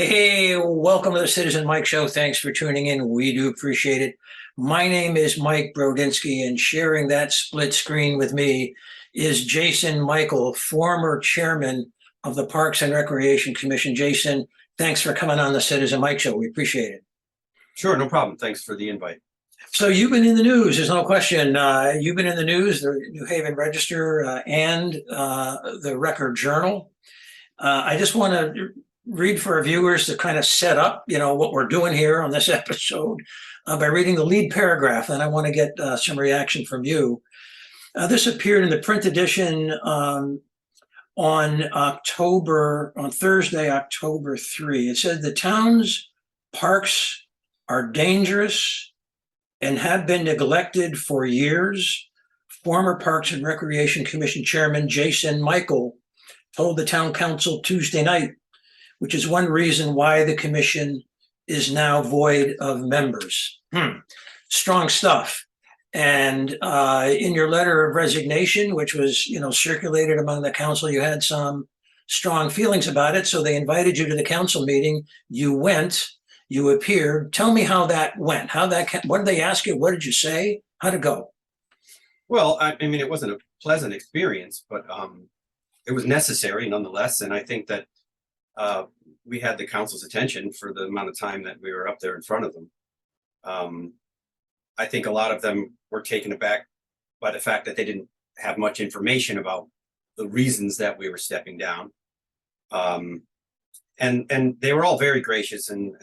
Hey, welcome to the Citizen Mike Show. Thanks for tuning in. We do appreciate it. My name is Mike Brodinski, and sharing that split screen with me is Jason Michael, former chairman of the Parks and Recreation Commission. Jason, thanks for coming on the Citizen Mike Show. We appreciate it. Sure, no problem. Thanks for the invite. So you've been in the news, there's no question. You've been in the news, the New Haven Register and the Record Journal. I just want to read for our viewers to kind of set up, what we're doing here on this episode by reading the lead paragraph, and I want to get some reaction from you. This appeared in the print edition on Thursday, October 3. It said the town's parks are dangerous and have been neglected for years. Former Parks and Recreation Commission Chairman Jason Michael told the town council Tuesday night, which is one reason why the commission is now void of members. Strong stuff. And in your letter of resignation, which was, circulated among the council, you had some strong feelings about it. So they invited you to the council meeting. You went, you appeared. Tell me how that went. What did they ask you? What did you say? How'd it go? Well, I mean, it wasn't a pleasant experience, but it was necessary nonetheless. And I think that we had the council's attention for the amount of time that we were up there in front of them. I think a lot of them were taken aback by the fact that they didn't have much information about the reasons that we were stepping down. And they were all very gracious and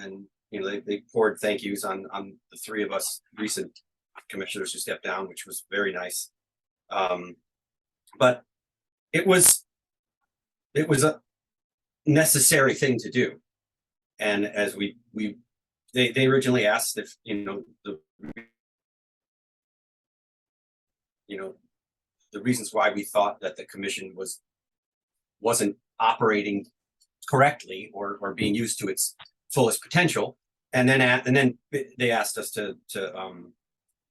they poured thank yous on the three of us recent commissioners who stepped down, which was very nice. But it was a necessary thing to do. And as they originally asked if the reasons why we thought that the commission wasn't operating correctly or being used to its fullest potential, and then they asked us to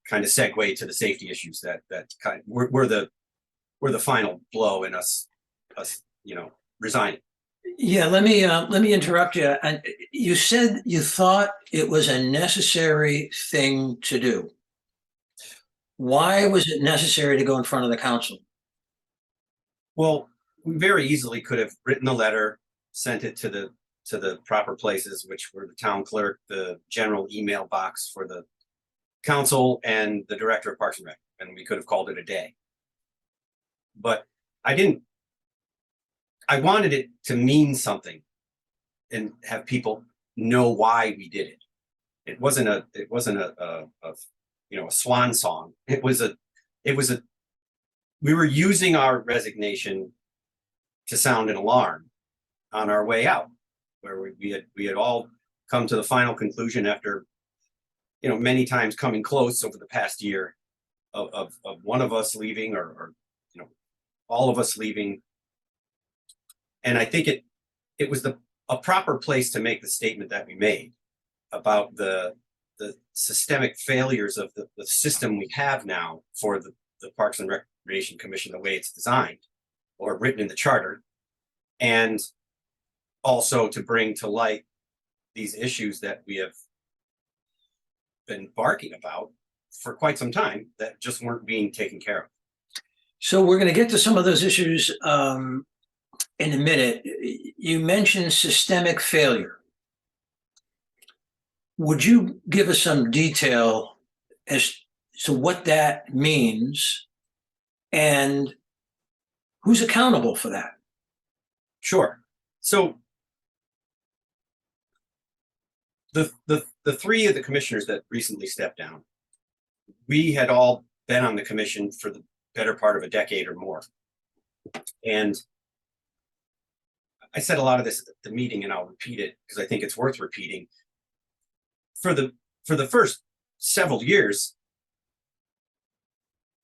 kind of segue to the safety issues that kind of were the final blow in us resigning. Yeah, let me interrupt you. And you said you thought it was a necessary thing to do. Why was it necessary to go in front of the council? Well, we very easily could have written a letter, sent it to the proper places, which were the town clerk, the general email box for the council, and the director of Parks and Rec, and we could have called it a day. But I wanted it to mean something and have people know why we did it. It wasn't a swan song. We were using our resignation to sound an alarm on our way out, where we had all come to the final conclusion after, many times coming close over the past year of one of us leaving or all of us leaving. And I think it was a proper place to make the statement that we made about the systemic failures of the system we have now for the Parks and Recreation Commission, the way it's designed or written in the charter, and also to bring to light these issues that we have been barking about for quite some time that just weren't being taken care of. So we're going to get to some of those issues in a minute. You mentioned systemic failure. Would you give us some detail as to what that means and who's accountable for that? Sure. So the three of the commissioners that recently stepped down, we had all been on the commission for the better part of a decade or more. And I said a lot of this at the meeting, and I'll repeat it because I think it's worth repeating. For the first several years,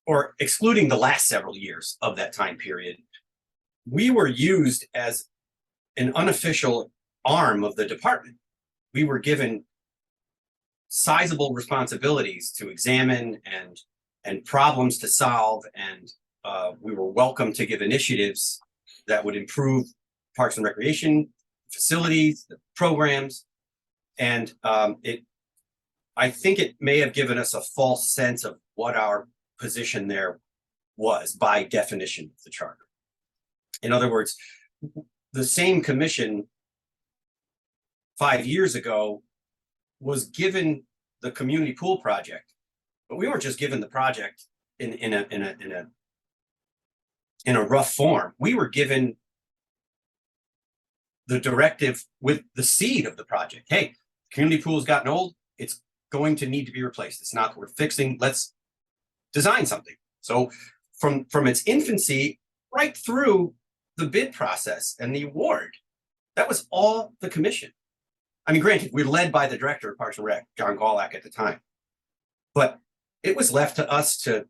or excluding the last several years of that time period, we were used as an unofficial arm of the department. We were given sizable responsibilities to examine and problems to solve, and we were welcome to give initiatives that would improve Parks and Recreation facilities, the programs, and I think it may have given us a false sense of what our position there was by definition of the charter. In other words, the same commission 5 years ago was given the community pool project, but we weren't just given the project in a rough form. We were given the directive with the seed of the project. Hey, community pool has gotten old. It's going to need to be replaced. It's not worth fixing. Let's design something. So from its infancy right through the bid process and the award, that was all the commission. I mean, granted, we're led by the director of Parks and Rec, John Gawlak, at the time, but it was left to us to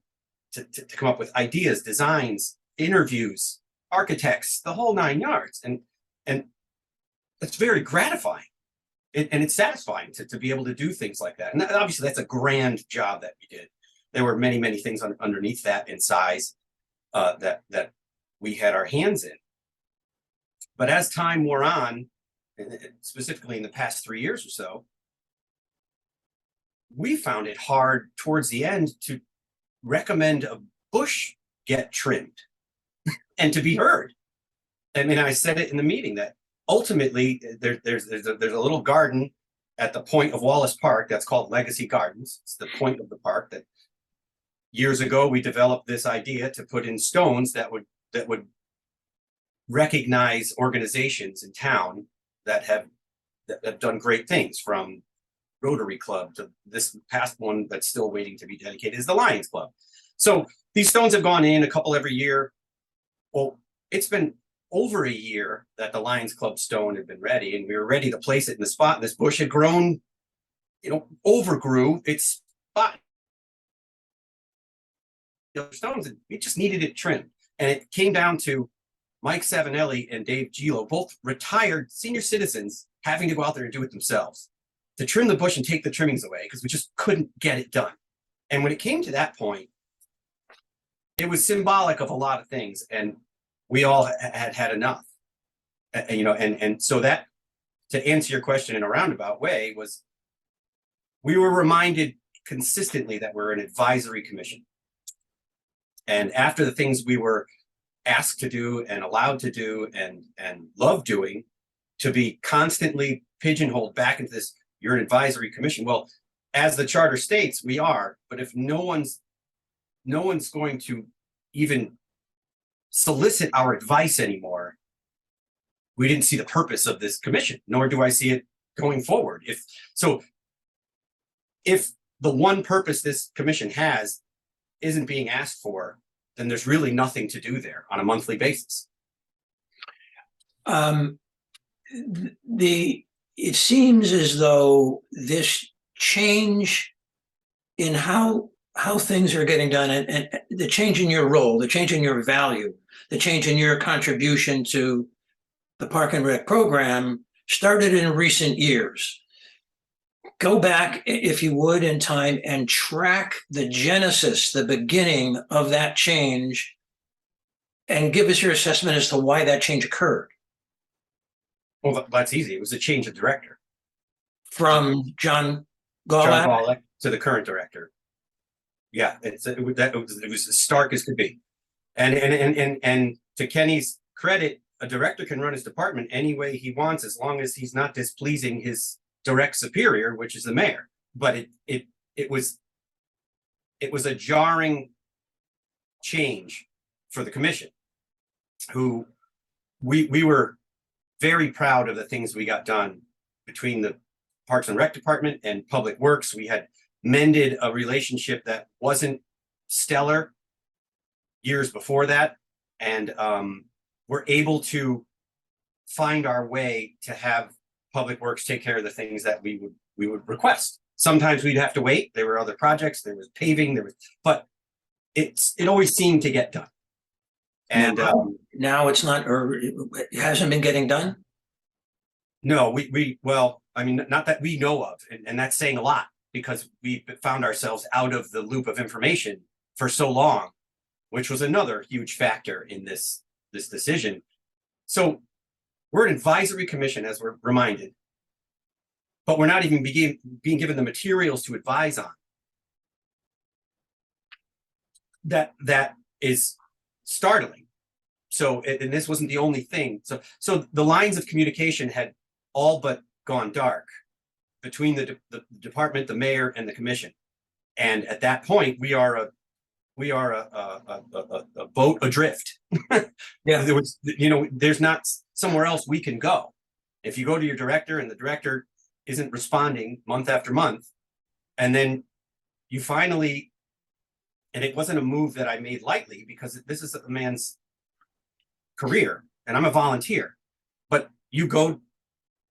come up with ideas, designs, interviews, architects, the whole 9 yards, and it's very gratifying, and it's satisfying to be able to do things like that. And obviously, that's a grand job that we did. There were many things underneath that in size that we had our hands in. But as time wore on, specifically in the past 3 years or so, we found it hard towards the end to recommend a bush get trimmed and to be heard. I mean, I said it in the meeting that ultimately there's a little garden at the point of Wallace Park that's called Legacy Gardens. It's the point of the park that years ago we developed this idea to put in stones that would recognize organizations in town that have done great things, from Rotary Club to this past one that's still waiting to be dedicated is the Lions Club. So these stones have gone in a couple every year. Well, it's been over a year that the Lions Club stone had been ready, and we were ready to place it in the spot. And this bush had grown, overgrew its spot. The stones, we just needed it trimmed. And it came down to Mike Savenelli and Dave Gelo, both retired senior citizens, having to go out there and do it themselves to trim the bush and take the trimmings away because we just couldn't get it done. And when it came to that point, it was symbolic of a lot of things, and we all had enough. And so that, to answer your question in a roundabout way, was we were reminded consistently that we're an advisory commission. And after the things we were asked to do and allowed to do and love doing, to be constantly pigeonholed back into this, you're an advisory commission. Well, as the charter states, we are, but if no one's going to even solicit our advice anymore, we didn't see the purpose of this commission, nor do I see it going forward. If the one purpose this commission has isn't being asked for, then there's really nothing to do there on a monthly basis. It seems as though this change in how things are getting done, and the change in your role, the change in your value, the change in your contribution to the Park and Rec program started in recent years. Go back, if you would, in time and track the genesis, the beginning of that change, and give us your assessment as to why that change occurred. Well, that's easy. It was a change of director. From John Gawlak to the current director. Yeah, it was as stark as could be. And to Kenny's credit, a director can run his department any way he wants as long as he's not displeasing his direct superior, which is the mayor. But it was a jarring change for the commission, who we were very proud of the things we got done between the Parks and Rec department and Public Works. We had mended a relationship that wasn't stellar years before that, and we're able to find our way to have Public Works take care of the things that we would request. Sometimes we'd have to wait. There were other projects. There was paving. But it always seemed to get done. And now it's not, or it hasn't been getting done. No, well, I mean, not that we know of, and that's saying a lot, because we found ourselves out of the loop of information for so long, which was another huge factor in this decision. So We're an advisory commission, as we're reminded, but we're not even being given the materials to advise on. That is startling. So, and this wasn't the only thing. So the lines of communication had all but gone dark between the department, the mayor, and the commission. And at that point, we are a boat adrift. Yeah. There was, there's not somewhere else we can go. If you go to your director and the director isn't responding month after month, and then you finally, and it wasn't a move that I made lightly because this is a man's career and I'm a volunteer, but you go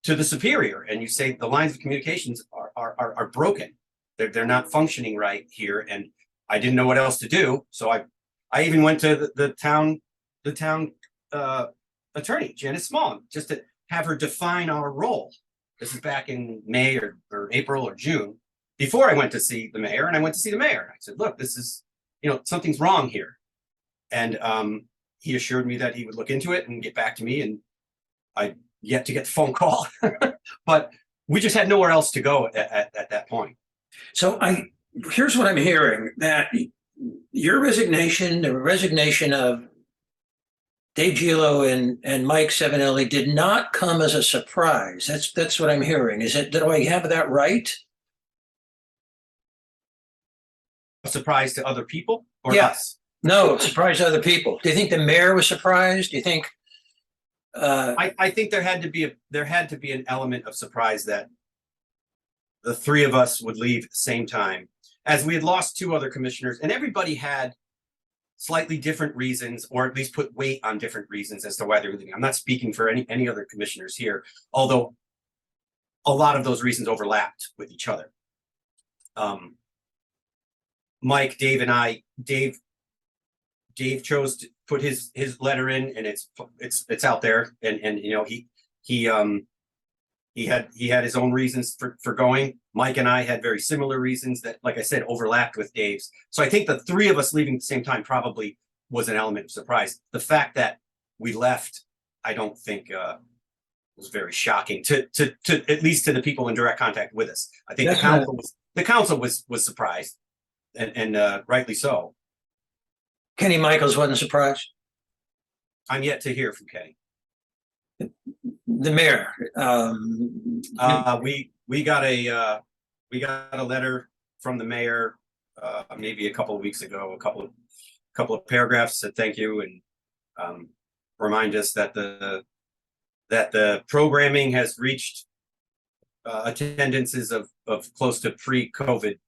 to the superior and you say the lines of communications are broken. They're not functioning right here. And I didn't know what else to do. So I even went to the town attorney, Janice Small, just to have her define our role. This is back in May or April or June, before I went to see the mayor. And I went to see the mayor. I said, look, this is, something's wrong here. And he assured me that he would look into it and get back to me. And I yet to get the phone call, but we just had nowhere else to go at that point. So here's what I'm hearing, that your resignation, the resignation of Dave Gelo and Mike Savenelli did not come as a surprise. That's what I'm hearing. Do I have that right? A surprise to other people or Yeah. us? No, surprise to other people. Do you think the mayor was surprised? Do you think? I think there had to be an element of surprise that the three of us would leave at the same time, as we had lost two other commissioners, and everybody had slightly different reasons, or at least put weight on different reasons as to why they're leaving. I'm not speaking for any other commissioners here, although a lot of those reasons overlapped with each other. Mike, Dave, and I, Dave chose to put his letter in, and it's out there, and he had his own reasons for going. Mike and I had very similar reasons that, like I said, overlapped with Dave's. So I think the three of us leaving at the same time probably was an element of surprise. The fact that we left, I don't think was very shocking to at least to the people in direct contact with us. I think the council was surprised, and rightly so. Kenny Michaels wasn't surprised? I'm yet to hear from Kenny. The mayor. We got a letter from the mayor maybe a couple of weeks ago. A couple of paragraphs said thank you, and remind us that the programming has reached attendances of close to pre-COVID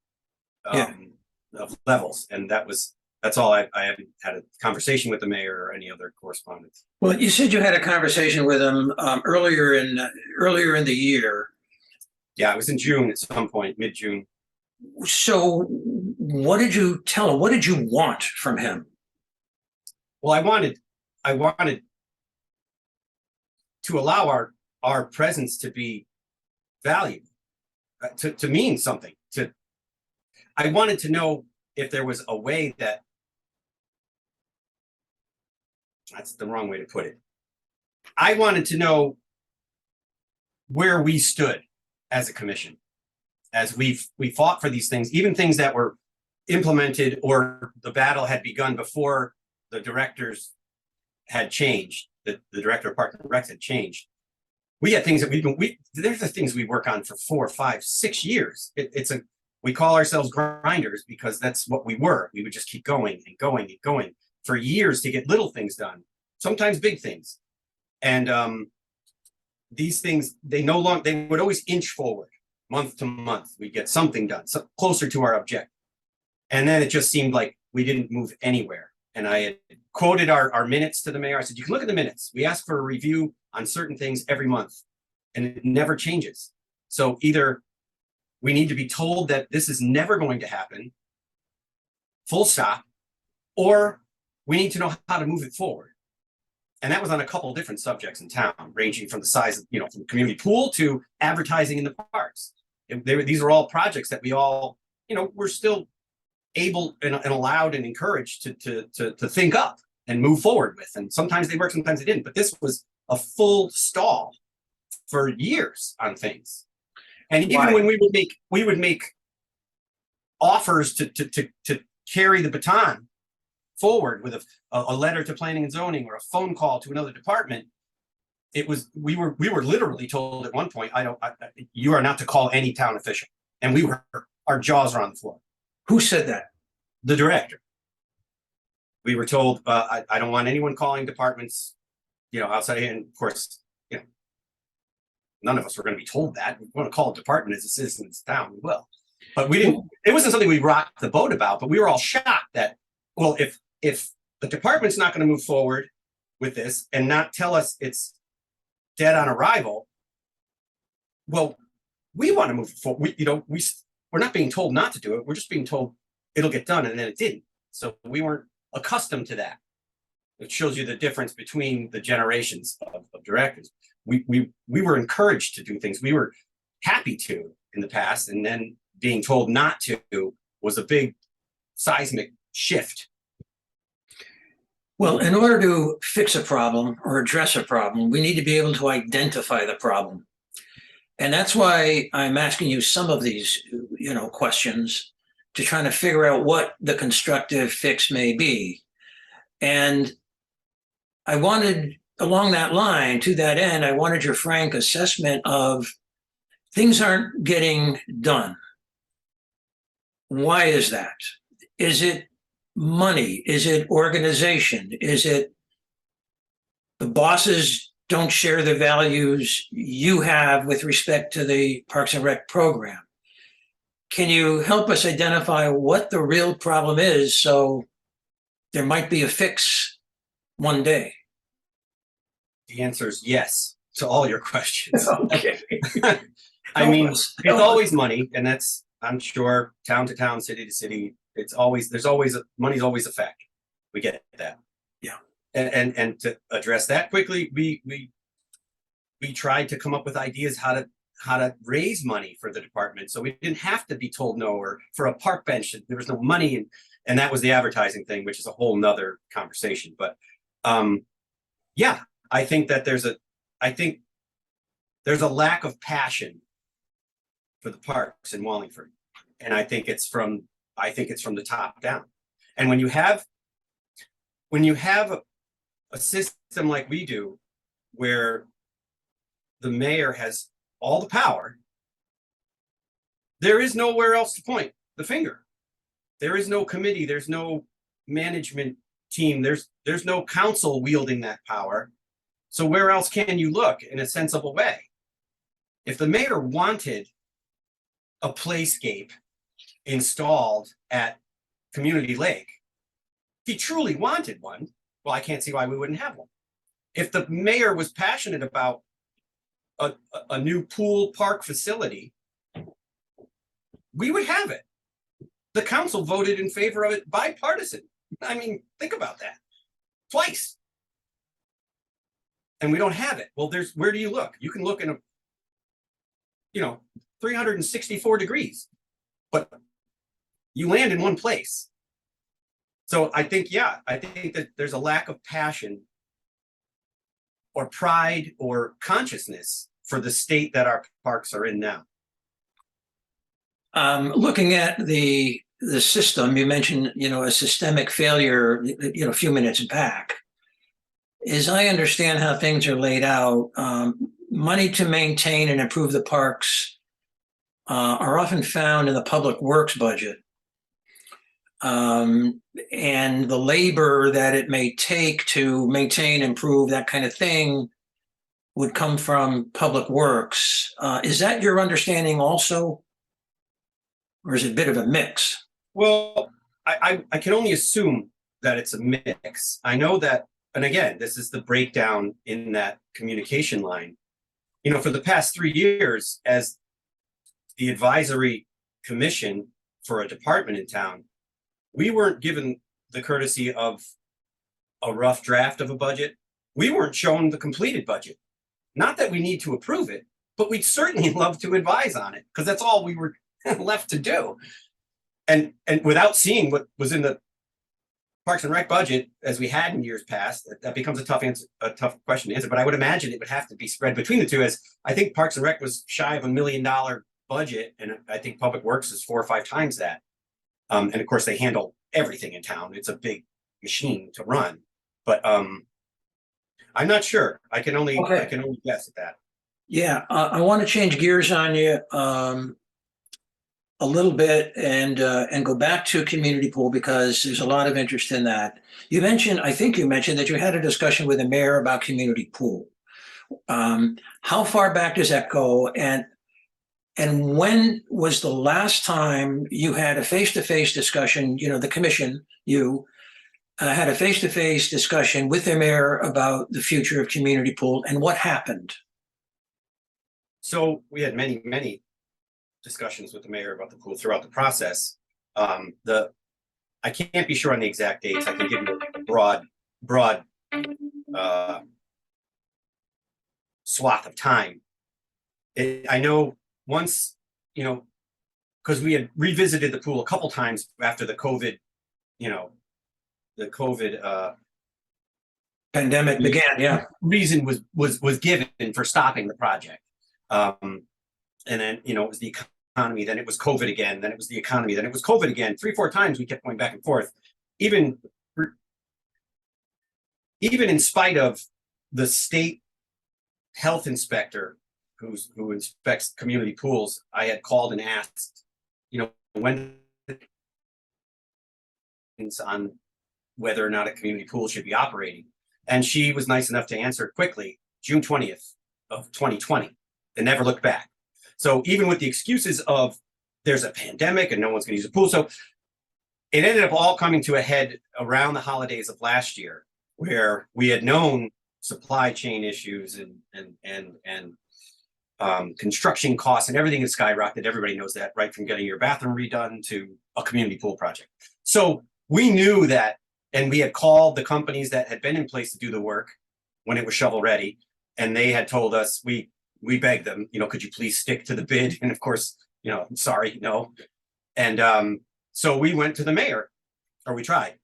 of levels, and that's all. I haven't had a conversation with the mayor or any other correspondence. Well, you said you had a conversation with him earlier in the year. Yeah, it was in June at some point, mid-June. So what did you tell him? What did you want from him? Well, I wanted to allow our presence to be valued, to mean something. I wanted to know if there was a way that, that's the wrong way to put it. I wanted to know where we stood as a commission, as we fought for these things, even things that were implemented or the battle had begun before the directors had changed, the director of Parks and Rec had changed. We had things that there's the things we work on for 4, 5, 6 years. We call ourselves grinders because that's what we were. We would just keep going and going and going for years to get little things done, sometimes big things. And these things, they would always inch forward month to month. We'd get something done, closer to our objective. And then it just seemed like we didn't move anywhere. And I had quoted our minutes to the mayor. I said, you can look at the minutes. We ask for a review on certain things every month, and it never changes. So either we need to be told that this is never going to happen, full stop, or we need to know how to move it forward. And that was on a couple of different subjects in town, ranging from the size of, from community pool to advertising in the parks. These are all projects that we all, we're still able and allowed and encouraged to think up and move forward with. And sometimes they work, sometimes they didn't. But this was a full stall for years on things. And even Why? when we would make offers to carry the baton forward with a letter to planning and zoning or a phone call to another department, we were literally told at one point, you are not to call any town official. And our jaws were on the floor. Who said that? The director. We were told, I don't want anyone calling departments, outside. And of course, none of us were going to be told that. We want to call a department as a citizen of this town, we will. But we didn't, it wasn't something we rocked the boat about, but we were all shocked that, well, if the department's not going to move forward with this and not tell us it's dead on arrival, well, we want to move forward. We're not being told not to do it. We're just being told it'll get done, and then it didn't. So we weren't accustomed to that. It shows you the difference between the generations of directors. We were encouraged to do things. We were happy to in the past, and then being told not to was a big seismic shift. Well, in order to fix a problem or address a problem, we need to be able to identify the problem. And that's why I'm asking you some of these, questions to try to figure out what the constructive fix may be. And I wanted, along that line, to that end, I wanted your frank assessment of things aren't getting done. Why is that? Is it money? Is it organization? Is it the bosses don't share the values you have with respect to the Parks and Rec program? Can you help us identify what the real problem is so there might be a fix one day? The answer is yes to all your questions. Okay. I mean, it's always money, and that's, I'm sure, town to town, city to city. Money's always a factor. We get that. Yeah. And to address that quickly, we tried to come up with ideas how to raise money for the department, so we didn't have to be told no, or for a park bench there was no money, and that was the advertising thing, which is a whole nother conversation. But yeah, I think that there's a lack of passion for the parks in Wallingford, and I think it's from the top down. And when you have a system like we do, where the mayor has all the power, there is nowhere else to point the finger. There is no committee, there's no management team, there's no council wielding that power. So where else can you look in a sensible way? If the mayor wanted a playscape installed at Community Lake, if he truly wanted one, well, I can't see why we wouldn't have one. If the mayor was passionate about a new pool park facility, we would have it. The council voted in favor of it, bipartisan. I mean, think about that. Twice. And we don't have it. Well, where do you look? You can look in 364 degrees, but you land in one place. So I think that there's a lack of passion or pride or consciousness for the state that our parks are in now. Looking at the system, you mentioned, a systemic failure, a few minutes back. As I understand how things are laid out, money to maintain and improve the parks are often found in the public works budget. And the labor that it may take to maintain, improve, that kind of thing would come from public works. Is that your understanding also? Or is it a bit of a mix? Well, I can only assume that it's a mix. I know that, and again, this is the breakdown in that communication line. For the past 3 years, as the advisory commission for a department in town, we weren't given the courtesy of a rough draft of a budget. We weren't shown the completed budget. Not that we need to approve it, but we'd certainly love to advise on it, because that's all we were left to do. And without seeing what was in the Parks and Rec budget, as we had in years past, that becomes a tough question to answer. But I would imagine it would have to be spread between the two, as I think Parks and Rec was shy of $1 million budget, and I think Public Works is 4 or 5 times that. And of course, they handle everything in town. It's a big machine to run. But I'm not sure. I can only guess at that. Yeah, I want to change gears on you a little bit and go back to community pool because there's a lot of interest in that. I think you mentioned that you had a discussion with the mayor about community pool. How far back does that go? And when was the last time you had a face-to-face discussion, the commission, had a face-to-face discussion with the mayor about the future of community pool and what happened? So we had many discussions with the mayor about the pool throughout the process. I can't be sure on the exact dates. I can give you a broad swath of time. I know once, because we had revisited the pool a couple times after the COVID, Pandemic began, yeah. Reason was given for stopping the project. And then, it was the economy, then it was COVID again, then it was the economy, then it was COVID again. 3-4 times we kept going back and forth. Even in spite of the state health inspector who inspects community pools, I had called and asked, when on whether or not a community pool should be operating. And she was nice enough to answer quickly, June 20th of 2020, and never looked back. So even with the excuses of there's a pandemic and no one's going to use a pool. So it ended up all coming to a head around the holidays of last year, where we had known supply chain issues and construction costs and everything has skyrocketed. Everybody knows that, right? From getting your bathroom redone to a community pool project. So we knew that, and we had called the companies that had been in place to do the work when it was shovel ready. And they had told us, we begged them, could you please stick to the bid? And of course, sorry, no. And so we went to the mayor, or we tried.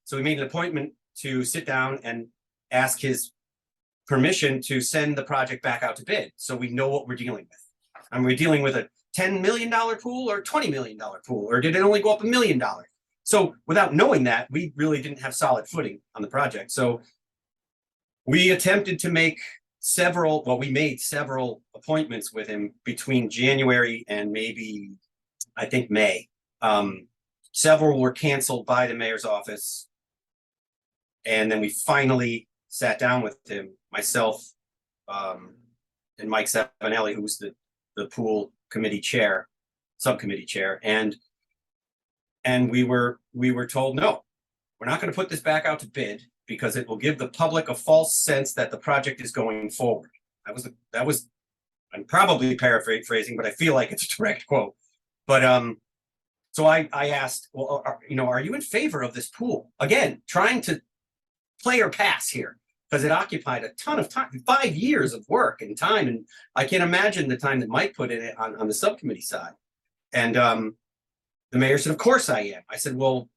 So we made an appointment to sit down and ask his permission to send the project back out to bid, so we know what we're dealing with. And we're dealing with a $10 million pool or $20 million pool, or did it only go up $1 million? So without knowing that, we really didn't have solid footing on the project. So we attempted to make we made several appointments with him between January and maybe, I think, May. Several were canceled by the mayor's office. And then we finally sat down with him, myself, and Mike Savenelli, who was the pool committee chair, subcommittee chair. And we were told, no, we're not going to put this back out to bid because it will give the public a false sense that the project is going forward. That was I'm probably paraphrasing, but I feel like it's a direct quote. But so I asked, well, are you in favor of this pool? Again, trying to play or pass here, because it occupied a ton of time, 5 years of work and time. And I can't imagine the time that Mike put in it on the subcommittee side. And the mayor said, of course I am. I said, well,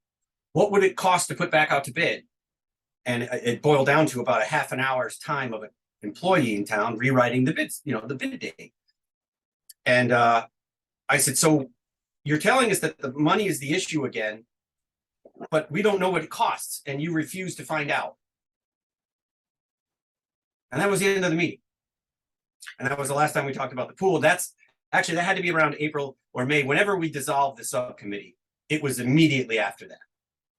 what would it cost to put back out to bid? And it boiled down to about a half an hour's time of an employee in town rewriting the bids, the bid date. And I said, so you're telling us that the money is the issue again, but we don't know what it costs, and you refuse to find out. And that was the end of the meeting. And that was the last time we talked about the pool. That had to be around April or May. Whenever we dissolved the subcommittee, it was immediately after that.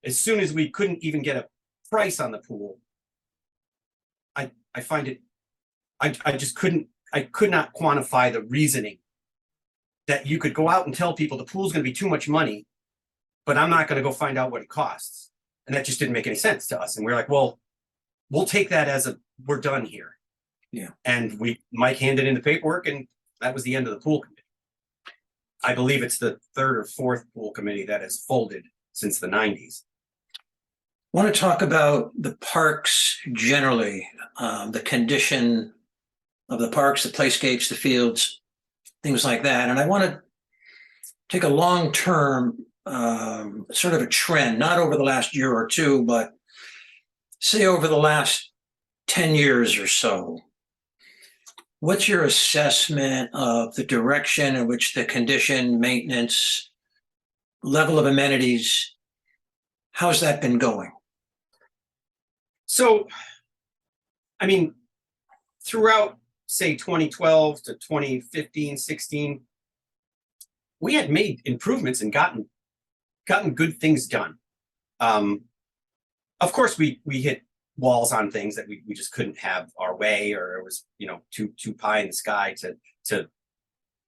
As soon as we couldn't even get a price on the pool, I find it, I could not quantify the reasoning that you could go out and tell people the pool's going to be too much money, but I'm not going to go find out what it costs. And that just didn't make any sense to us. And we're like, well, we'll take that as we're done here. Yeah. And Mike handed in the paperwork, and that was the end of the pool committee. I believe it's the 3rd or 4th pool committee that has folded since the 90s. I want to talk about the parks generally, the condition of the parks, the playscapes, the fields, things like that. And I want to take a long-term sort of a trend, not over the last year or two, but say over the last 10 years or so. What's your assessment of the direction in which the condition, maintenance, level of amenities, how's that been going? So, I mean, throughout, say, 2012 to 2015, 16, we had made improvements and gotten good things done. Of course, we hit walls on things that we just couldn't have our way, or it was, you know, too pie in the sky to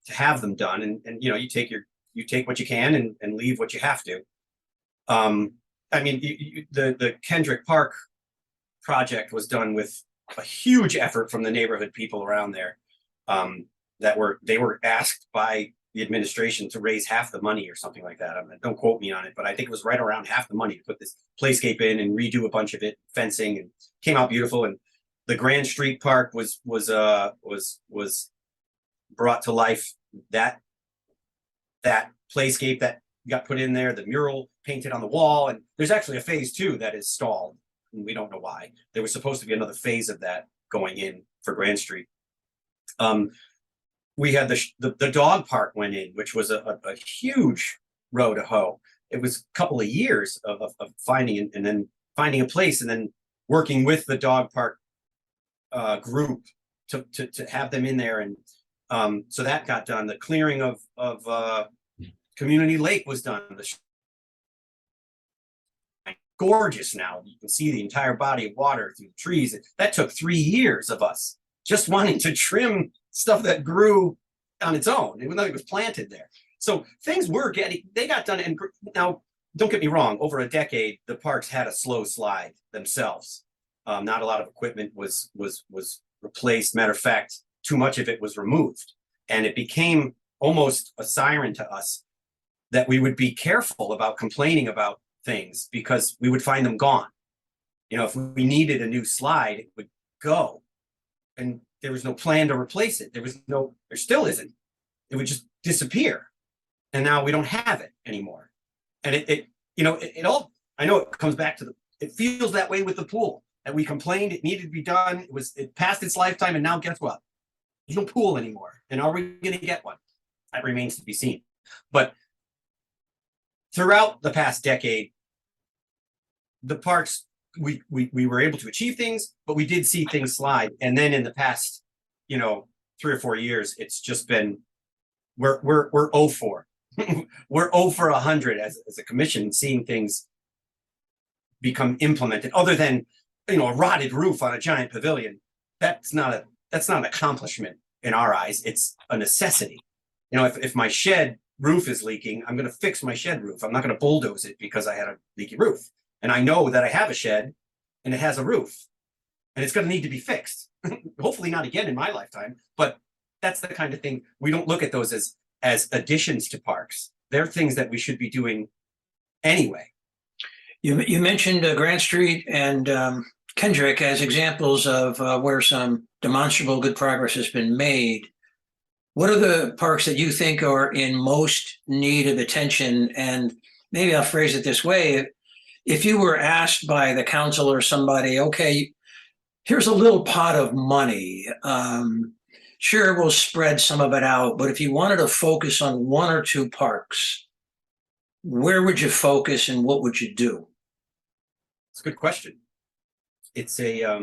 have them done. And you know, you take what you can and leave what you have to. I mean, the Kendrick Park project was done with a huge effort from the neighborhood people around there. They were asked by the administration to raise half the money or something like that. Don't quote me on it, but I think it was right around half the money to put this playscape in and redo a bunch of it, fencing, and came out beautiful. And the Grand Street Park was brought to life. That playscape that got put in there, the mural painted on the wall, and there's actually a phase 2 that is stalled, and we don't know why. There was supposed to be another phase of that going in for Grand Street. We had the dog park went in, which was a huge row to hoe. It was a couple of years of finding and then finding a place, and then working with the dog park group to have them in there. And so that got done. The clearing of Community Lake was done. Gorgeous now. You can see the entire body of water through the trees. That took 3 years of us just wanting to trim stuff that grew on its own, even though it was planted there. So things they got done. And now, don't get me wrong, over a decade, the parks had a slow slide themselves. Not a lot of equipment was replaced. Matter of fact, too much of it was removed. And it became almost a siren to us that we would be careful about complaining about things because we would find them gone. You know, if we needed a new slide, it would go. And there was no plan to replace it. There still isn't. It would just disappear. And now we don't have it anymore. And it all, I know it comes back to it feels that way with the pool. And we complained it needed to be done. It passed its lifetime, and now guess what? There's no pool anymore. And are we going to get one? That remains to be seen. But throughout the past decade, the parks, we were able to achieve things, but we did see things slide. And then in the past, 3 or 4 years, it's just been we're 0 for we're 0 for 100 as a commission, seeing things become implemented. Other than a rotted roof on a giant pavilion, that's not an accomplishment in our eyes. It's a necessity. If my shed roof is leaking, I'm going to fix my shed roof. I'm not going to bulldoze it because I had a leaky roof. And I know that I have a shed and it has a roof and it's going to need to be fixed. Hopefully not again in my lifetime, but that's the kind of thing. We don't look at those as additions to parks. They're things that we should be doing anyway. You mentioned Grant Street and Kendrick as examples of where some demonstrable good progress has been made. What are the parks that you think are in most need of attention? And maybe I'll phrase it this way. If you were asked by the council or somebody, okay, here's a little pot of money. Sure, we'll spread some of it out, but if you wanted to focus on 1 or 2 parks, where would you focus and what would you do? It's a good question. It's it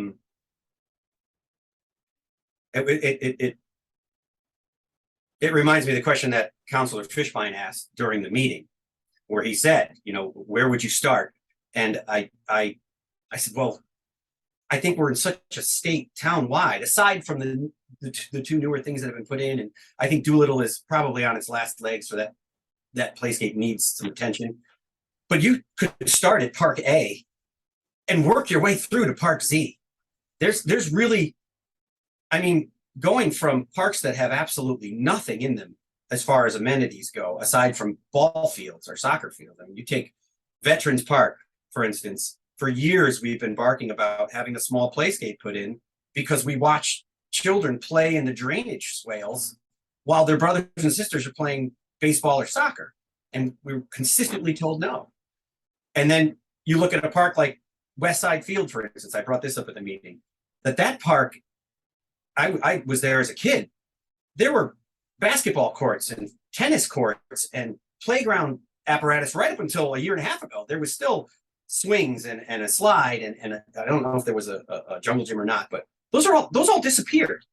reminds me of the question that Councilor Fishbein asked during the meeting, where he said, where would you start? And I said, well, I think we're in such a state town-wide, aside from the 2 newer things that have been put in. And I think Doolittle is probably on its last legs, so that playscape needs some attention. But you could start at Park A and work your way through to Park Z. There's really, going from parks that have absolutely nothing in them as far as amenities go, aside from ball fields or soccer fields. You take Veterans Park, for instance. For years, we've been barking about having a small playscape put in because we watch children play in the drainage swales while their brothers and sisters are playing baseball or soccer. And we were consistently told no. And then you look at a park like West Side Field, for instance. I brought this up at the meeting. That park, I was there as a kid. There were basketball courts and tennis courts and playground apparatus right up until a year and a half ago. There was still swings and a slide and I don't know if there was a jungle gym or not, but those all disappeared.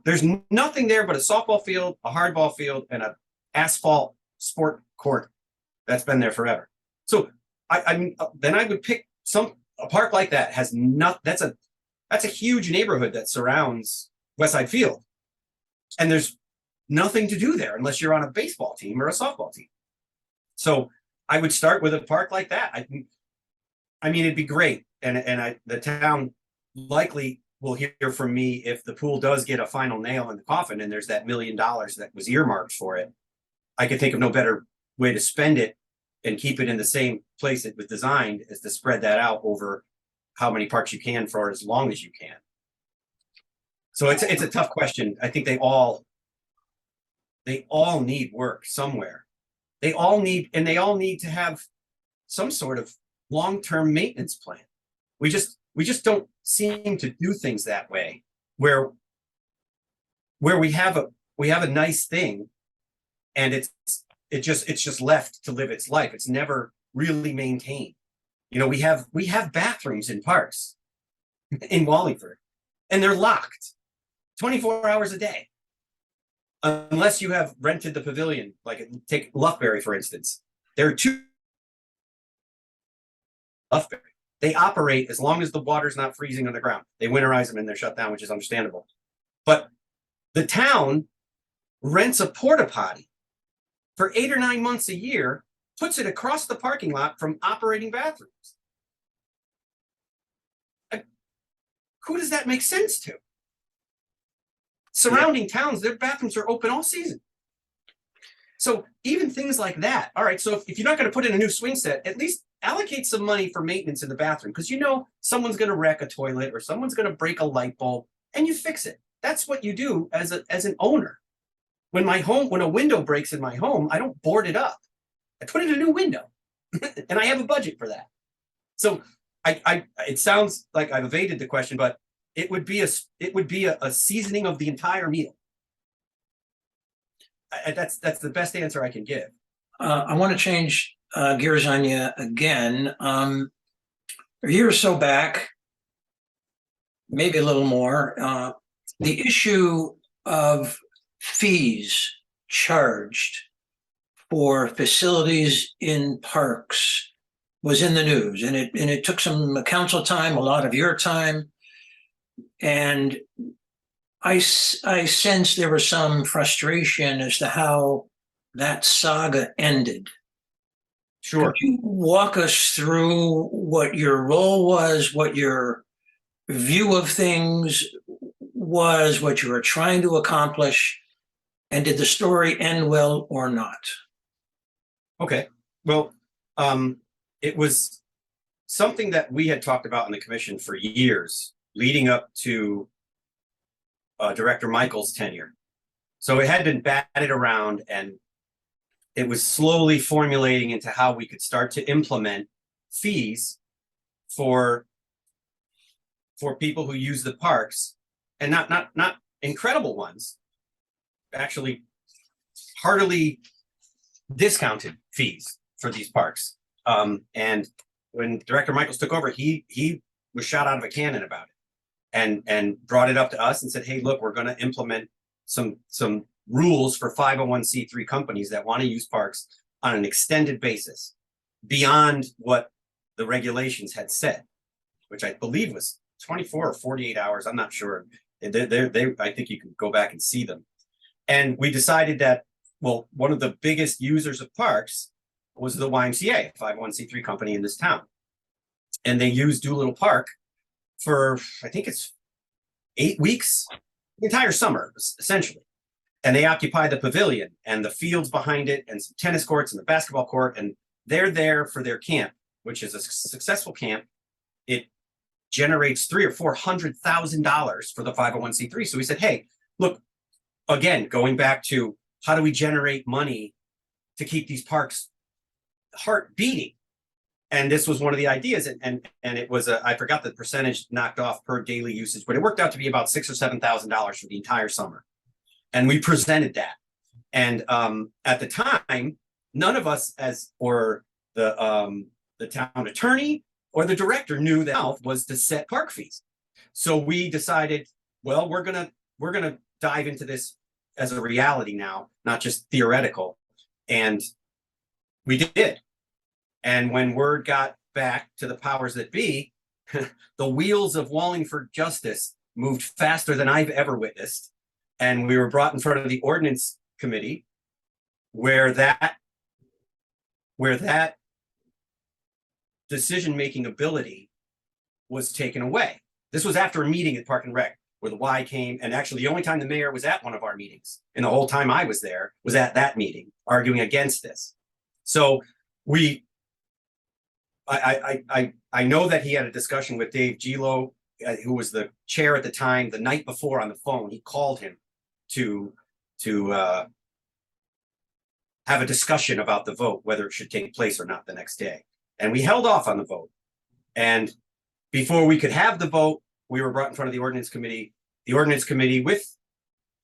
There's nothing there but a softball field, a hardball field, and an asphalt sport court that's been there forever. So I mean, then I would pick a park like that has not. That's a huge neighborhood that surrounds West Side Field, and there's nothing to do there unless you're on a baseball team or a softball team. So I would start with a park like that. I mean, it'd be great, and the town likely will hear from me if the pool does get a final nail in the coffin and there's that $1 million that was earmarked for it. I could think of no better way to spend it and keep it in the same place it was designed as to spread that out over how many parks you can for as long as you can. So it's a tough question. I think they all need work somewhere. They all need to have some sort of long-term maintenance plan. We just don't seem to do things that way, where we have a nice thing and it's just left to live its life. It's never really maintained. You know, we have bathrooms in parks in Wallingford, and they're locked 24 hours a day. Unless you have rented the pavilion, like take Loughbury, for instance. There are two Loughbury. They operate as long as the water's not freezing on the ground. They winterize them and they're shut down, which is understandable. But the town rents a porta potty for 8 or 9 months a year, puts it across the parking lot from operating bathrooms. Who does that make sense to? Surrounding towns, their bathrooms are open all season. So even things like that. All right, so if you're not going to put in a new swing set, at least allocate some money for maintenance in the bathroom, because you know someone's going to wreck a toilet or someone's going to break a light bulb, and you fix it. That's what you do as an owner. When a window breaks in my home, I don't board it up. I put in a new window, and I have a budget for that. So it sounds like I've evaded the question, but it would be a seasoning of the entire meal. That's the best answer I can give. I want to change gears on you again. A year or so back, maybe a little more, the issue of fees charged for facilities in parks was in the news, and it took some council time, a lot of your time, and I sense there was some frustration as to how that saga ended. Sure. Could you walk us through what your role was, what your view of things was, what you were trying to accomplish, and did the story end well or not? Okay. Well, it was something that we had talked about in the commission for years, leading up to Director Michael's tenure. So it had been batted around, and it was slowly formulating into how we could start to implement fees for people who use the parks, and not incredible ones, actually heartily discounted fees for these parks. And when Director Michaels took over, he was shot out of a cannon about it, and brought it up to us and said, hey, look, we're going to implement some rules for 501c3 companies that want to use parks on an extended basis beyond what the regulations had said, which I believe was 24 or 48 hours. I'm not sure. I think you can go back and see them. And we decided that, well, one of the biggest users of parks was the YMCA, 501c3 company in this town. And they used Doolittle Park for, I think it's 8 weeks, the entire summer, essentially. And they occupy the pavilion and the fields behind it and some tennis courts and the basketball court. And they're there for their camp, which is a successful camp. It generates $300,000 or $400,000 for the 501c3. So we said, hey, look, again, going back to how do we generate money to keep these parks heart beating. And this was one of the ideas, and it was I forgot the percentage knocked off per daily usage, but it worked out to be about $6,000 or $7,000 for the entire summer. And we presented that. And at the time, none of us, or the town attorney or the director, knew that was to set park fees. So we decided, well, we're gonna dive into this as a reality now, not just theoretical. And we did. And when word got back to the powers that be, the wheels of Wallingford justice moved faster than I've ever witnessed. And we were brought in front of the ordinance committee where that decision-making ability was taken away. This was after a meeting at Park and Rec where the Y came, and actually the only time the mayor was at one of our meetings, and the whole time I was there, was at that meeting arguing against this. So I know that he had a discussion with Dave Gelo, who was the chair at the time, the night before on the phone. He called him to have a discussion about the vote, whether it should take place or not the next day. And we held off on the vote. And before we could have the vote, we were brought in front of the ordinance committee. The ordinance committee,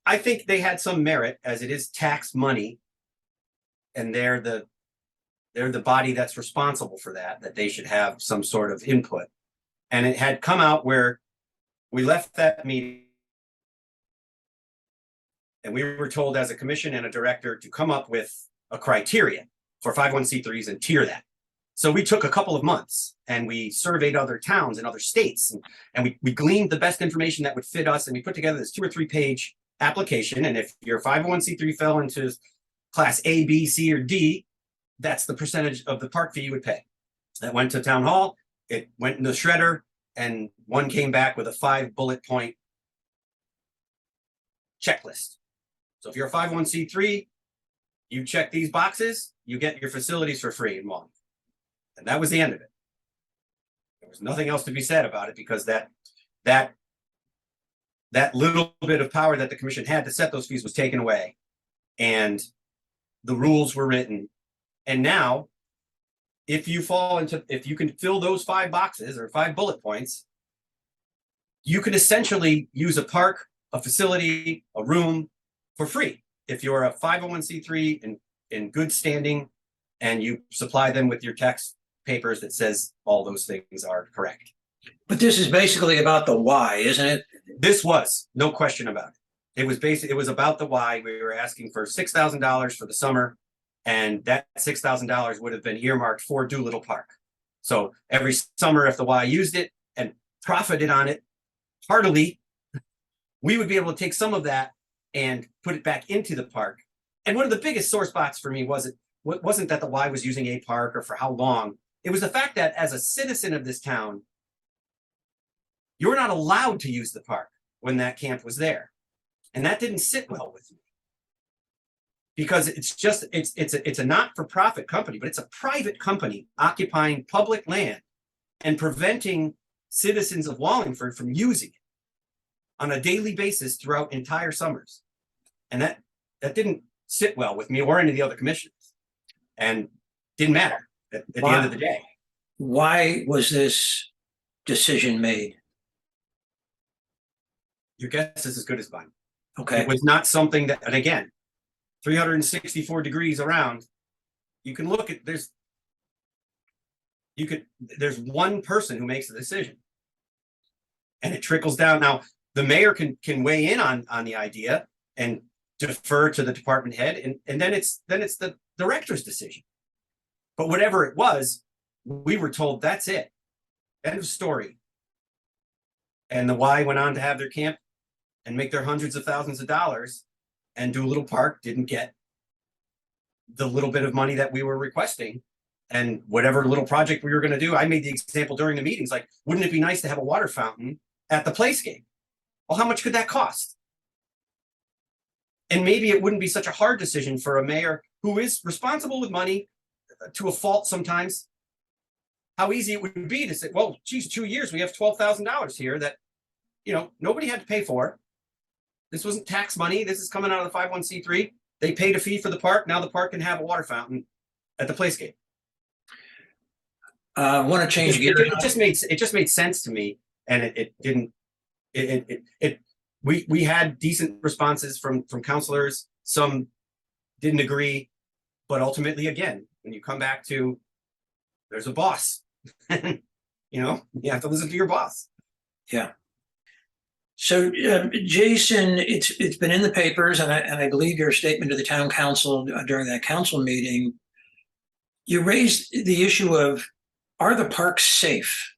I think they had some merit, as it is tax money, and they're the body that's responsible for that they should have some sort of input. And it had come out where we left that meeting and we were told as a commission and a director to come up with a criteria for 501c3s and tier that. So we took a couple of months and we surveyed other towns and other states, and we gleaned the best information that would fit us, and we put together this 2 or 3 page application. And if your 501c3 fell into class A, B, C, or D, that's the percentage of the park fee you would pay. That went to town hall, it went in the shredder, and one came back with a 5 bullet point checklist. So if you're a 501c3, you check these boxes, you get your facilities for free in Wallingford. And that was the end of it. There was nothing else to be said about it, because that little bit of power that the commission had to set those fees was taken away, and the rules were written. And now, if you can fill those 5 boxes or 5 bullet points, you can essentially use a park, a facility, a room for free. If you're a 501c3 in good standing and you supply them with your tax papers that says all those things are correct. But this is basically about the why, isn't it? This was, no question about it. It was about the why. We were asking for $6,000 for the summer, and that $6,000 would have been earmarked for Doolittle Park. So every summer, if the Y used it and profited on it heartily, we would be able to take some of that and put it back into the park. And one of the biggest sore spots for me wasn't that the Y was using a park or for how long. It was the fact that as a citizen of this town, you're not allowed to use the park when that camp was there. And that didn't sit well with me. Because it's a not-for-profit company, but it's a private company occupying public land and preventing citizens of Wallingford from using it on a daily basis throughout entire summers. And that didn't sit well with me or any of the other commissioners, and didn't matter at the end of the day. Why was this decision made? Your guess is as good as mine. Okay. It was not something that, and again, 364 degrees around, you can look at, there's one person who makes the decision, and it trickles down. Now, the mayor can weigh in on the idea and defer to the department head, and then it's the director's decision. But whatever it was, we were told that's it. End of story. And the Y went on to have their camp and make their hundreds of thousands of dollars, and Doolittle Park didn't get the little bit of money that we were requesting. And whatever little project we were going to do, I made the example during the meetings, like, wouldn't it be nice to have a water fountain at the playscape? Well, how much could that cost? And maybe it wouldn't be such a hard decision for a mayor who is responsible with money to a fault sometimes. How easy it would be to say, well, geez, 2 years, we have $12,000 here that, nobody had to pay for. This wasn't tax money. This is coming out of the 501c3. they paid a fee for the park. Now the park can have a water fountain at the playscape. I want to change gears. It just made sense to me, and it didn't. We had decent responses from counselors. Some didn't agree, but ultimately, again, when you come back to, there's a boss. You know, you have to listen to your boss. Yeah. So, Jason, it's been in the papers, and I believe your statement to the town council during that council meeting, you raised the issue of, are the parks safe,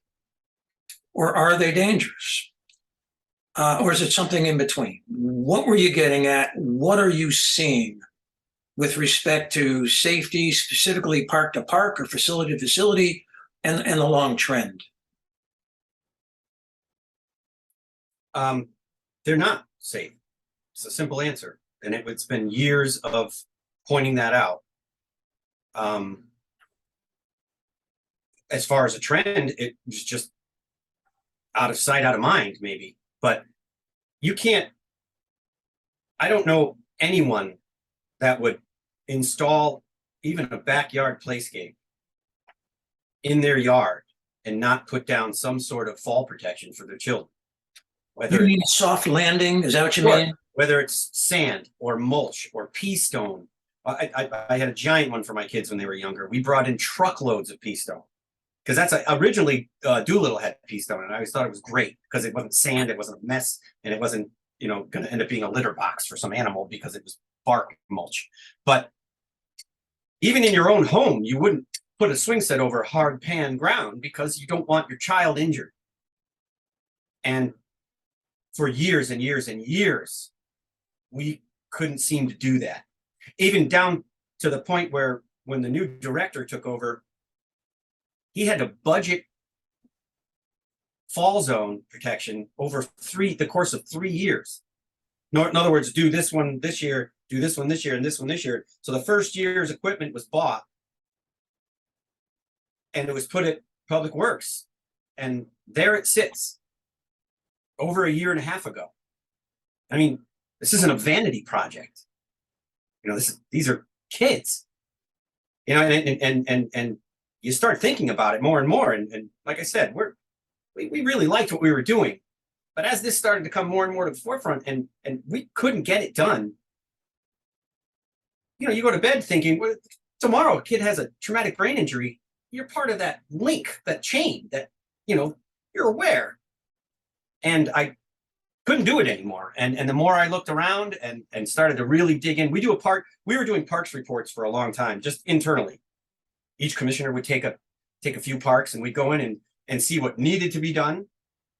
or are they dangerous, or is it something in between? What were you getting at? What are you seeing with respect to safety, specifically park to park or facility to facility, and the long trend? They're not safe. It's a simple answer. And it's been years of pointing that out. As far as a trend, it was just out of sight, out of mind, maybe. But you can't, I don't know anyone that would install even a backyard playscape in their yard and not put down some sort of fall protection for their children. You mean soft landing? Is that what you mean? Whether it's sand or mulch or pea stone. I had a giant one for my kids when they were younger. We brought in truckloads of pea stone because originally Doolittle had pea stone, and I always thought it was great because it wasn't sand, it wasn't a mess, and it wasn't, you know, going to end up being a litter box for some animal because it was bark mulch. But even in your own home, you wouldn't put a swing set over hard pan ground because you don't want your child injured. And for years and years and years, we couldn't seem to do that. Even down to the point where when the new director took over, he had to budget fall zone protection over the course of 3 years. In other words, do this one this year, do this one this year, and this one this year. So the first year's equipment was bought and it was put at Public Works, and there it sits. Over a year and a half ago. I mean, this isn't a vanity project. You know, these are kids. You know, and you start thinking about it more and more. And like I said, we really liked what we were doing. But as this started to come more and more to the forefront, and we couldn't get it done, you know, you go to bed thinking, well, tomorrow a kid has a traumatic brain injury. You're part of that link, that chain, that, you know, you're aware. And I couldn't do it anymore. And the more I looked around and started to really dig in, we were doing parks reports for a long time, just internally. Each commissioner would take a few parks, and we'd go in and see what needed to be done,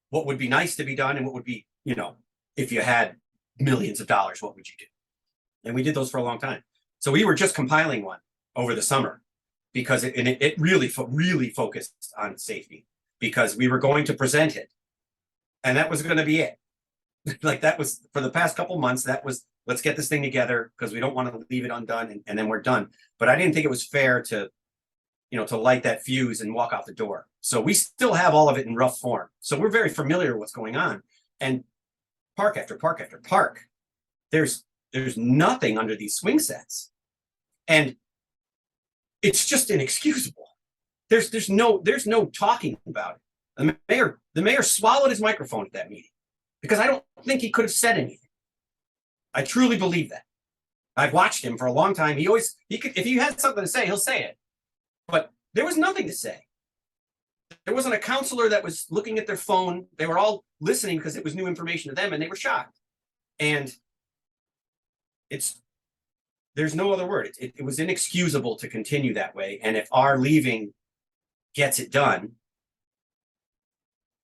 what would be nice to be done, and what would be, you know, if you had millions of dollars, what would you do? And we did those for a long time. So we were just compiling one over the summer because it really focused on safety, because we were going to present it. And that was going to be it. Like, that was, for the past couple months, that was, let's get this thing together because we don't want to leave it undone, and then we're done. But I didn't think it was fair to, you know, to light that fuse and walk out the door. So we still have all of it in rough form. So we're very familiar with what's going on. And park after park after park, there's nothing under these swing sets. And it's just inexcusable. There's no talking about it. The mayor swallowed his microphone at that meeting because I don't think he could have said anything. I truly believe that. I've watched him for a long time. He could, if he had something to say, he'll say it. But there was nothing to say. There wasn't a counselor that was looking at their phone. They were all listening because it was new information to them, and they were shocked. And there's no other word. It was inexcusable to continue that way. And if our leaving gets it done,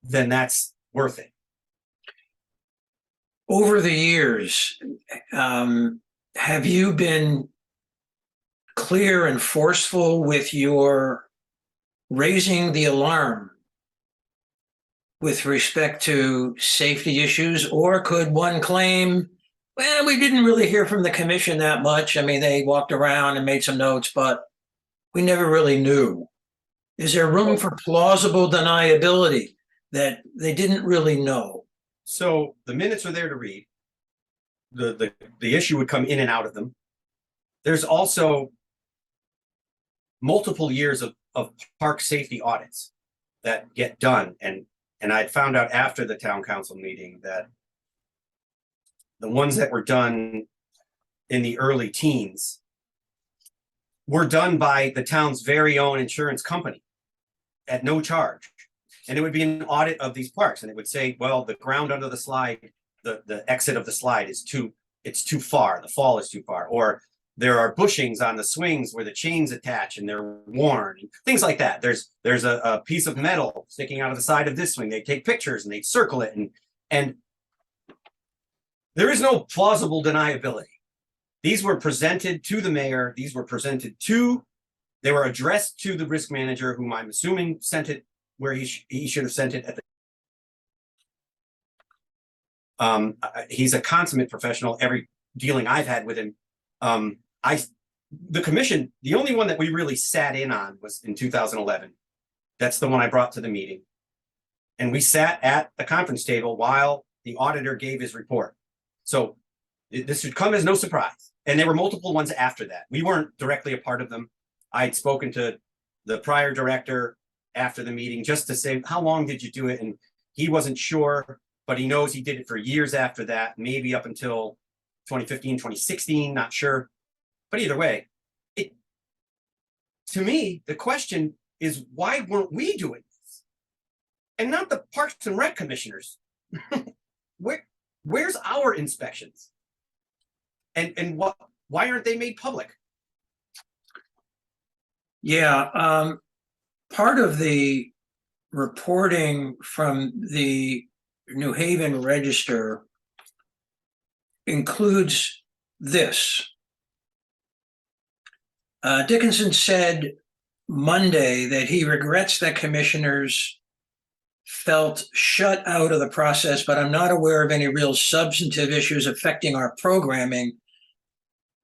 then that's worth it. Over the years, have you been clear and forceful with your raising the alarm with respect to safety issues? Or could one claim, well, we didn't really hear from the commission that much. I mean, they walked around and made some notes, but we never really knew. Is there room for plausible deniability that they didn't really know? So the minutes are there to read. The issue would come in and out of them. there's also multiple years of park safety audits that get done. And I found out after the town council meeting that the ones that were done in the early teens were done by the town's very own insurance company at no charge. And it would be an audit of these parks. And it would say, well, the ground under the slide, the exit of the slide is it's too far. The fall is too far. Or there are bushings on the swings where the chains attach and they're worn, and things like that. There's a piece of metal sticking out of the side of this swing. They take pictures and they circle it, and there is no plausible deniability. These were presented to the mayor. They were addressed to the risk manager, whom I'm assuming sent it where he should have sent it at the. He's a consummate professional. Every dealing I've had with him. The commission, the only one that we really sat in on was in 2011. That's the one I brought to the meeting. And we sat at the conference table while the auditor gave his report. So this should come as no surprise. And there were multiple ones after that. We weren't directly a part of them. I'd spoken to the prior director after the meeting just to say, how long did you do it? And he wasn't sure, but he knows he did it for years after that, maybe up until 2015, 2016, not sure. But either way, to me, the question is, why weren't we doing this? And not the Parks and Rec commissioners. Where's our inspections? And why aren't they made public? Yeah, part of the reporting from the New Haven Register includes this. Dickinson said Monday that he regrets that commissioners felt shut out of the process, but I'm not aware of any real substantive issues affecting our programming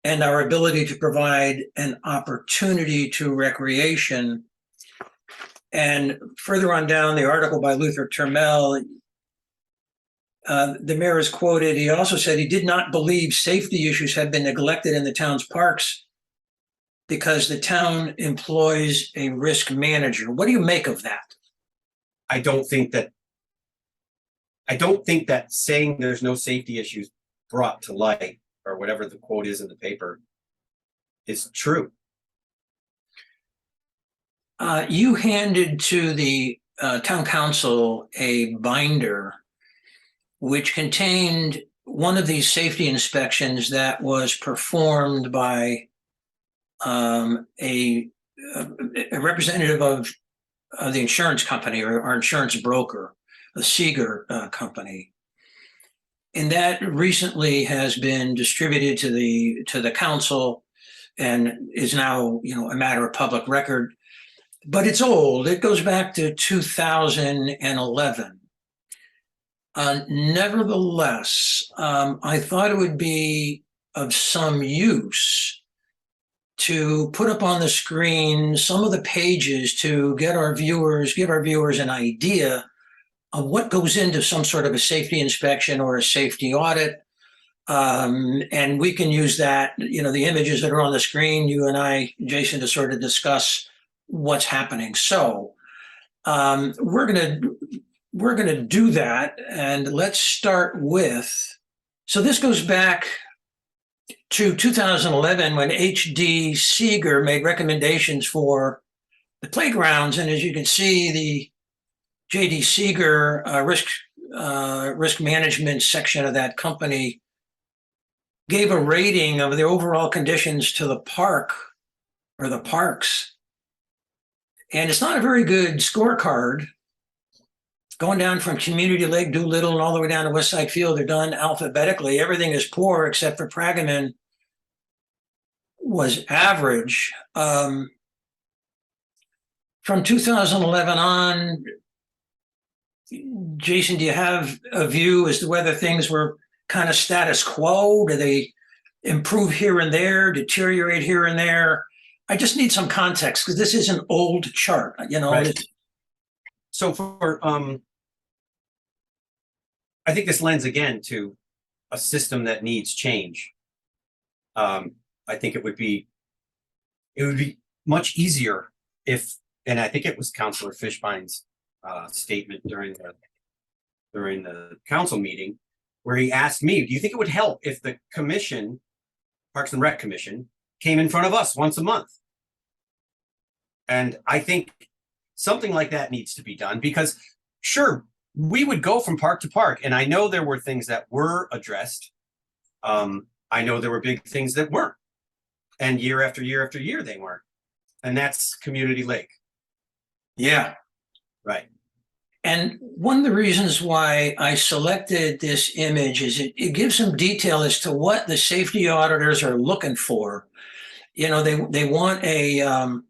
and our ability to provide an opportunity to recreation. And further on down the article by Luther Termel, the mayor is quoted. He also said he did not believe safety issues have been neglected in the town's parks because the town employs a risk manager. What do you make of that? I don't think that saying there's no safety issues brought to light, or whatever the quote is in the paper, is true. You handed to the town council a binder which contained one of these safety inspections that was performed by a representative of the insurance company, or our insurance broker, the Seeger company. And that recently has been distributed to the council and is now, a matter of public record. But it's old. It goes back to 2011. Nevertheless, I thought it would be of some use to put up on the screen some of the pages to give our viewers an idea of what goes into some sort of a safety inspection or a safety audit. And we can use that, the images that are on the screen, you and I, Jason, to sort of discuss what's happening. So we're gonna do that, and let's start with. So this goes back to 2011 when H.D. Seeger made recommendations for the playgrounds, and as you can see, the J.D. Seeger risk management section of that company gave a rating of the overall conditions to the park or the parks. And it's not a very good scorecard. Going down from Community Lake, Doolittle, and all the way down to West Side Field, they're done alphabetically. Everything is poor except for Pragaman was average. From 2011 on, Jason, do you have a view as to whether things were kind of status quo? Do they improve here and there, deteriorate here and there? I just need some context because this is an old chart, Right. So I think this lends again to a system that needs change. I think it would be much easier if, and I think it was Councilor Fishbine's statement during the council meeting, where he asked me, do you think it would help if the commission, Parks and Rec Commission, came in front of us once a month? And I think something like that needs to be done, because sure, we would go from park to park, and I know there were things that were addressed. I know there were big things that weren't, and year after year after year they weren't, and that's Community Lake. Yeah. Right. And one of the reasons why I selected this image is it gives some detail as to what the safety auditors are looking for. You know, they want a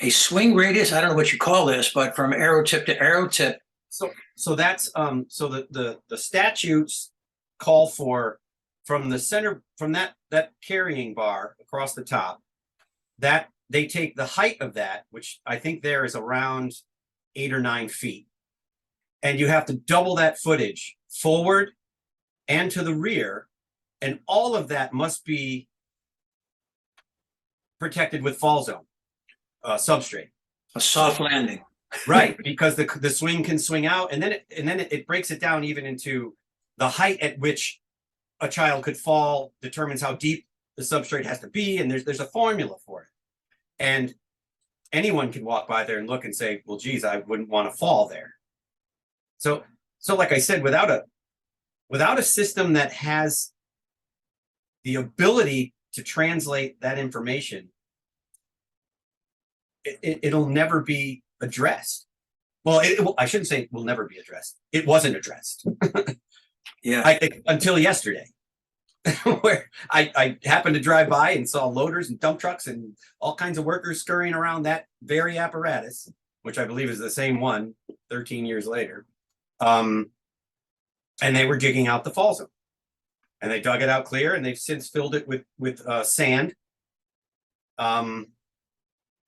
swing radius. I don't know what you call this, but from arrow tip to arrow tip. So that's so the statutes call for, from the center, from that carrying bar across the top, that they take the height of that, which I think there is around 8 or 9 feet, and you have to double that footage forward and to the rear, and all of that must be protected with fall zone substrate, A soft landing. right? Because the swing can swing out, and then it breaks it down even into the height at which a child could fall, determines how deep the substrate has to be, and there's a formula for it. And anyone can walk by there and look and say, well, geez, I wouldn't want to fall there. So like I said, without a system that has the ability to translate that information, it'll never be addressed. Well, I shouldn't say it will never be addressed. It wasn't addressed. Yeah. I think until yesterday, where I happened to drive by and saw loaders and dump trucks and all kinds of workers scurrying around that very apparatus, which I believe is the same one 13 years later. And they were digging out the fall zone, and they dug it out clear, and they've since filled it with sand.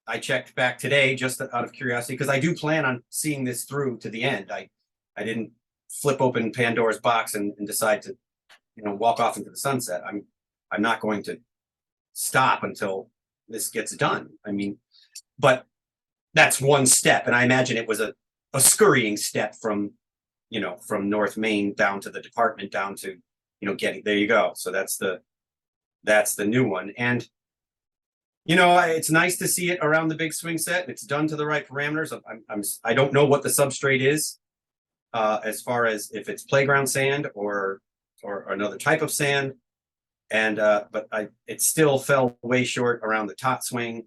I checked back today just out of curiosity, because I do plan on seeing this through to the end. I didn't flip open Pandora's box and decide to, walk off into the sunset. I'm not going to stop until this gets done. I mean, but that's one step, and I imagine it was a scurrying step from North Main down to the department, down to getting there. You go. So that's the new one, and it's nice to see it around the big swing set. It's done to the right parameters. I don't know what the substrate is, as far as if it's playground sand or another type of sand, and but it still fell way short around the top swing,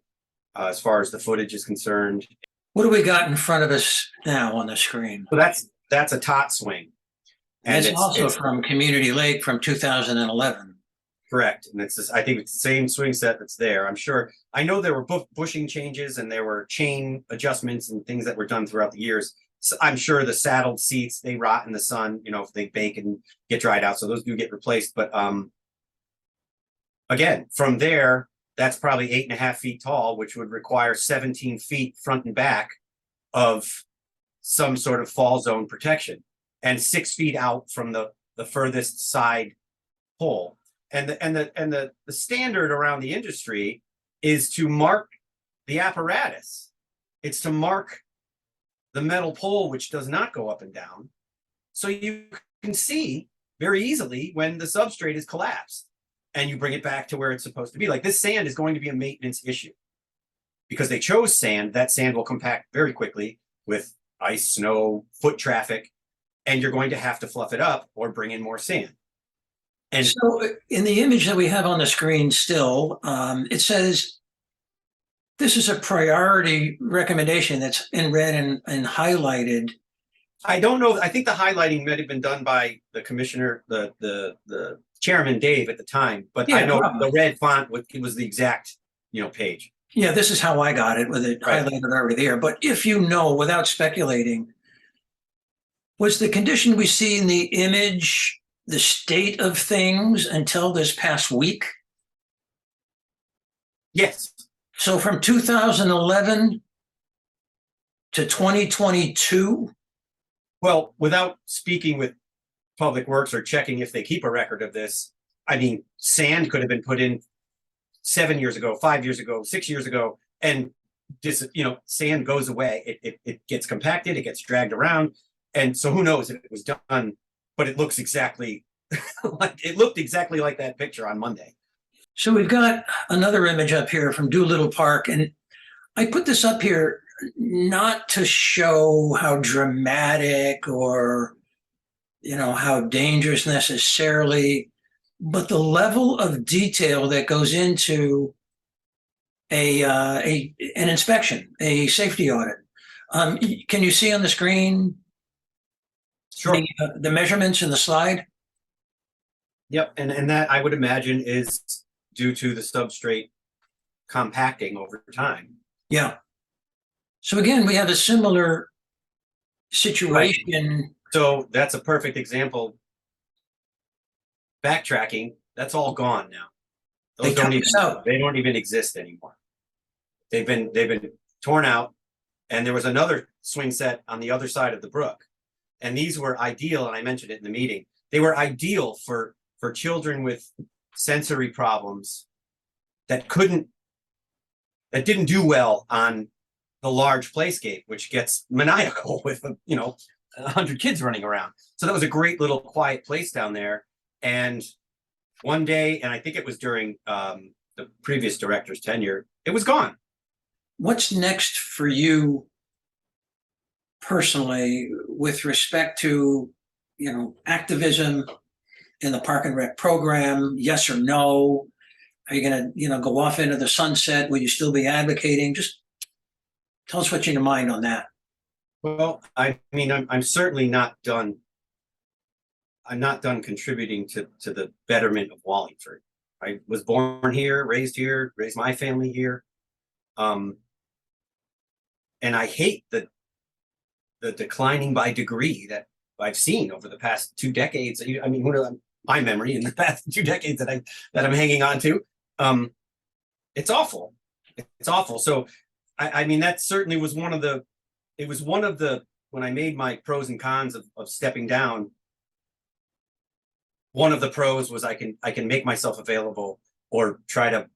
as far as the footage is concerned. What do we got in front of us now on the screen? So that's a tot swing, and it's also from Community Lake from 2011. Correct, and I think it's the same swing set that's there. I know there were bushing changes, and there were chain adjustments and things that were done throughout the years. So I'm sure the saddled seats, they rot in the sun, if they bake and get dried out. So those do get replaced. But again, from there, that's probably 8.5 feet tall, which would require 17 feet front and back of some sort of fall zone protection, and 6 feet out from the furthest side pole. And the standard around the industry is to mark the apparatus. It's to mark the metal pole, which does not go up and down, so you can see very easily when the substrate is collapsed, and you bring it back to where it's supposed to be. Like, this sand is going to be a maintenance issue, because they chose sand. That sand will compact very quickly with ice, snow, foot traffic, and you're going to have to fluff it up or bring in more sand. And so in the image that we have on the screen still, it says this is a priority recommendation that's in red and highlighted. I don't know. I think the highlighting might have been done by the commissioner, the chairman, Dave, at the time. But yeah, I know probably. The red font was the exact page. Yeah, this is how I got it, with it highlighted over there. But if without speculating, was the condition we see in the image the state of things until this past week? Yes. So from 2011 to 2022? Well, without speaking with Public Works or checking if they keep a record of this, I mean, sand could have been put in 7 years ago, 5 years ago, 6 years ago, and this, sand goes away. It gets compacted, it gets dragged around, and so who knows if it was done, but it looks exactly it looked exactly like that picture on Monday. So we've got another image up here from Doolittle Park, and I put this up here not to show how dramatic or how dangerous necessarily, but the level of detail that goes into an inspection, a safety audit. Can you see on the screen Sure. the measurements in the slide? Yep, and that I would imagine is due to the substrate compacting over time. Yeah. So again, we have a similar situation. So that's a perfect example. Backtracking, that's all gone now. Those they don't even exist anymore. They've been torn out, and there was another swing set on the other side of the brook. And these were ideal, and I mentioned it in the meeting. They were ideal for children with sensory problems that didn't do well on the large playscape, which gets maniacal with 100 kids running around. So that was a great little quiet place down there. And one day, and I think it was during the previous director's tenure, it was gone. What's next for you personally with respect to activism in the Park and Rec program? Yes or no? Are you going to go off into the sunset? Will you still be advocating? Just tell us what's in your mind on that. Well, I mean, I'm certainly not done. I'm not done contributing to the betterment of Wallingford. I was born here, raised my family here. And I hate the declining by degree that I've seen over the past 2 decades. I mean, my memory in the past 2 decades that I'm hanging on to. It's awful. It's awful. So I mean, that certainly was one of the when I made my pros and cons of stepping down. One of the pros was I can make myself available or try to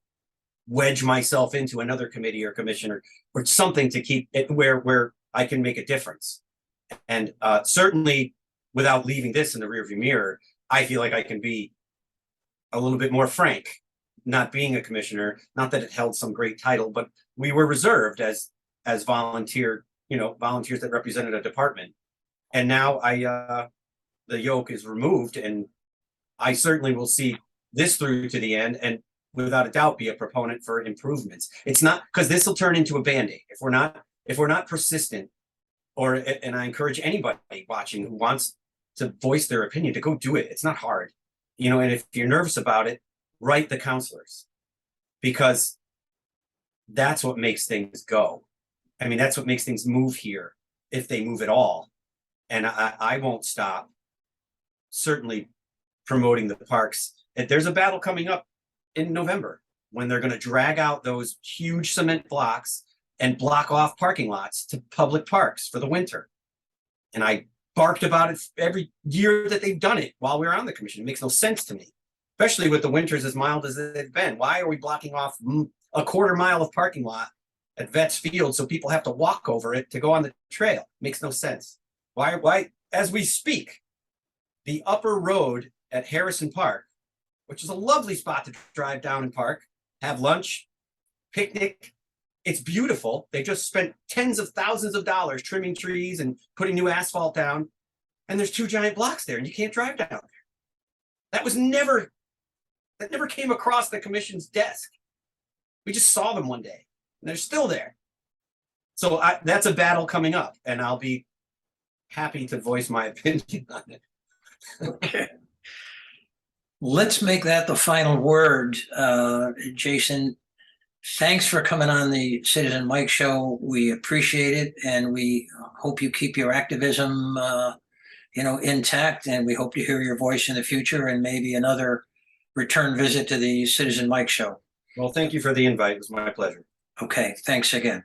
wedge myself into another committee or commission or something to keep it where I can make a difference. And certainly without leaving this in the rearview mirror, I feel like I can be a little bit more frank, not being a commissioner, not that it held some great title, but we were reserved as volunteers that represented a department. And now the yoke is removed, and I certainly will see this through to the end and without a doubt be a proponent for improvements. It's not because this will turn into a Band-Aid if we're not persistent, and I encourage anybody watching who wants to voice their opinion to go do it. It's not hard, and if you're nervous about it, write the counselors, because that's what makes things go. I mean, that's what makes things move here, if they move at all. And I won't stop certainly promoting the parks. And there's a battle coming up in November when they're going to drag out those huge cement blocks and block off parking lots to public parks for the winter. And I barked about it every year that they've done it while we were on the commission. It makes no sense to me, especially with the winters as mild as they've been. Why are we blocking off a quarter mile of parking lot at Vets Field so people have to walk over it to go on the trail? Makes no sense. Why, as we speak, the upper road at Harrison Park, which is a lovely spot to drive down and park, have lunch, picnic. It's beautiful. They just spent tens of thousands of dollars trimming trees and putting new asphalt down. And there's 2 giant blocks there and you can't drive down there. That never came across the commission's desk. We just saw them one day and they're still there. So that's a battle coming up, and I'll be happy to voice my opinion on it. Okay. Let's make that the final word. Jason, thanks for coming on the Citizen Mike Show. We appreciate it, and we hope you keep your activism, intact, and we hope to hear your voice in the future and maybe another return visit to the Citizen Mike Show. Well, thank you for the invite. It was my pleasure. Okay, thanks again.